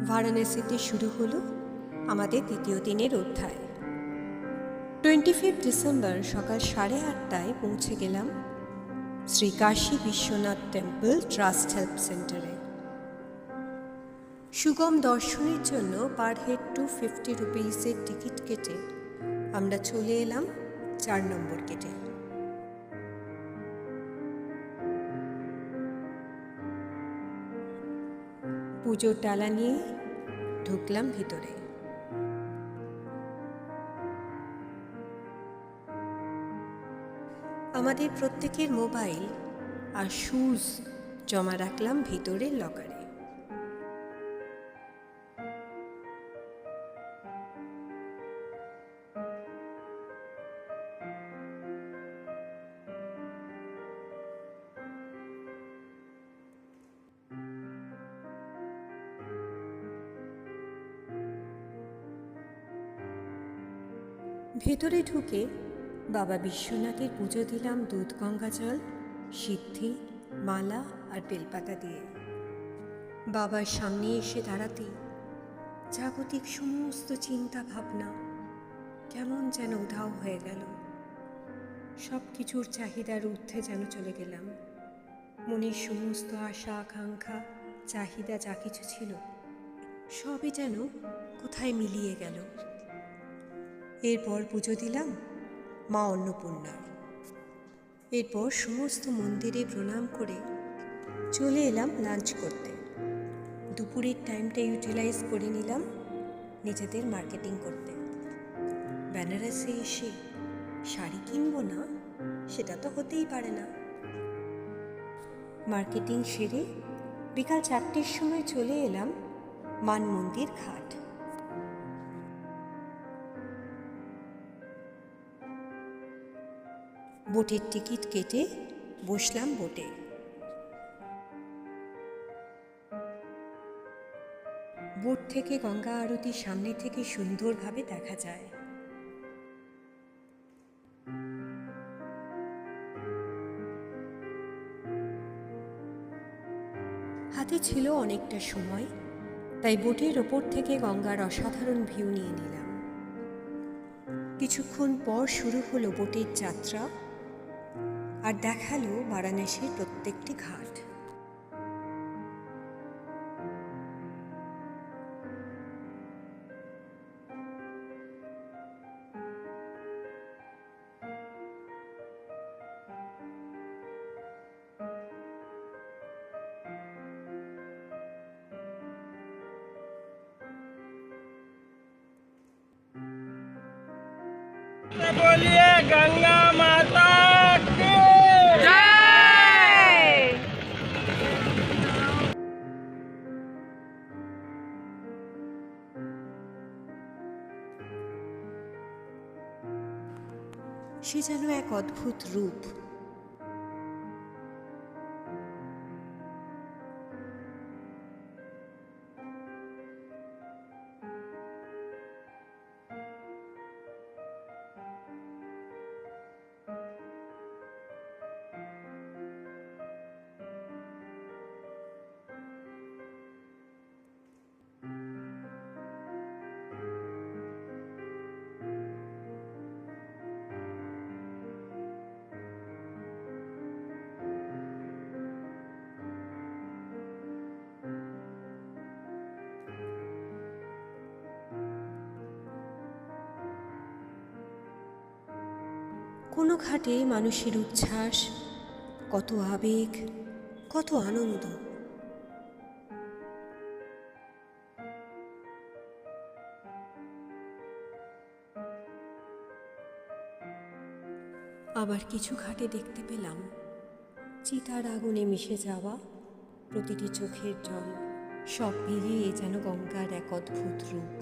বারাণসীতে শুরু হলো আমাদের দ্বিতীয় দিনের অধ্যায়। 25 ডিসেম্বর সকাল 8:30টায় পৌঁছে গেলাম Shri Kashi Biswanath temple trust help সেন্টারে। সুগম দর্শনের জন্য পার হেড 250 রুপিসের টিকিট কেটে আমরা চলে এলাম 4 নম্বর গেটে। পুজোর ডালা নিয়ে ঢুকলাম ভিতরে। আমাদের প্রত্যেকের মোবাইল আর শুজ জমা রাখলাম ভিতরের লকারে। ভেতরে ঢুকে বাবা বিশ্বনাথের পুজো দিলাম দুধ গঙ্গা জল, সিদ্ধি, মালা আর বেলপাতা দিয়ে। বাবার সামনে এসে দাঁড়াতেই জাগতিক সমস্ত চিন্তা ভাবনা কেমন যেন উধাও হয়ে গেল। সব কিছুর চাহিদার ঊর্ধ্বে যেন চলে গেলাম। মনের সমস্ত আশা আকাঙ্ক্ষা চাহিদা যা কিছু ছিল সবই যেন কোথায় মিলিয়ে গেল। এরপর পুজো দিলাম মা অন্নপূর্ণার। এরপর সমস্ত মন্দিরে প্রণাম করে চলে এলাম লাঞ্চ করতে। দুপুরের টাইমটা ইউটিলাইজ করে নিলাম নিজেদের মার্কেটিং করতে। বেনারসে এসে শাড়ি কিনবো না সেটা তো হতেই পারে না। মার্কেটিং সেরে বিকাল 4টের সময় চলে এলাম মান মন্দির ঘাট। বোটের টিকিট কেটে বসলাম বোটে। বোট থেকে গঙ্গা আরতি সামনে থেকে সুন্দরভাবে দেখা যায়। হাতে ছিল অনেকটা সময়, তাই বোটের ওপর থেকে গঙ্গার অসাধারণ ভিউ নিয়ে নিলাম। কিছুক্ষণ পর শুরু হলো বোটের যাত্রা আর দেখালো বারাণসীর প্রত্যেকটি ঘাট। बोलिए गंगा माता की जय। সে যেন এক অদ্ভুত রূপ। কোনো ঘাটে মানুষের উচ্ছ্বাস, কত আবেগ, কত আনন্দ। আবার কিছু ঘাটে দেখতে পেলাম চিতার আগুনে মিশে যাওয়া প্রতিটি চোখের জল, সব মিলিয়ে যেন গঙ্গার এক অদ্ভুত রূপ।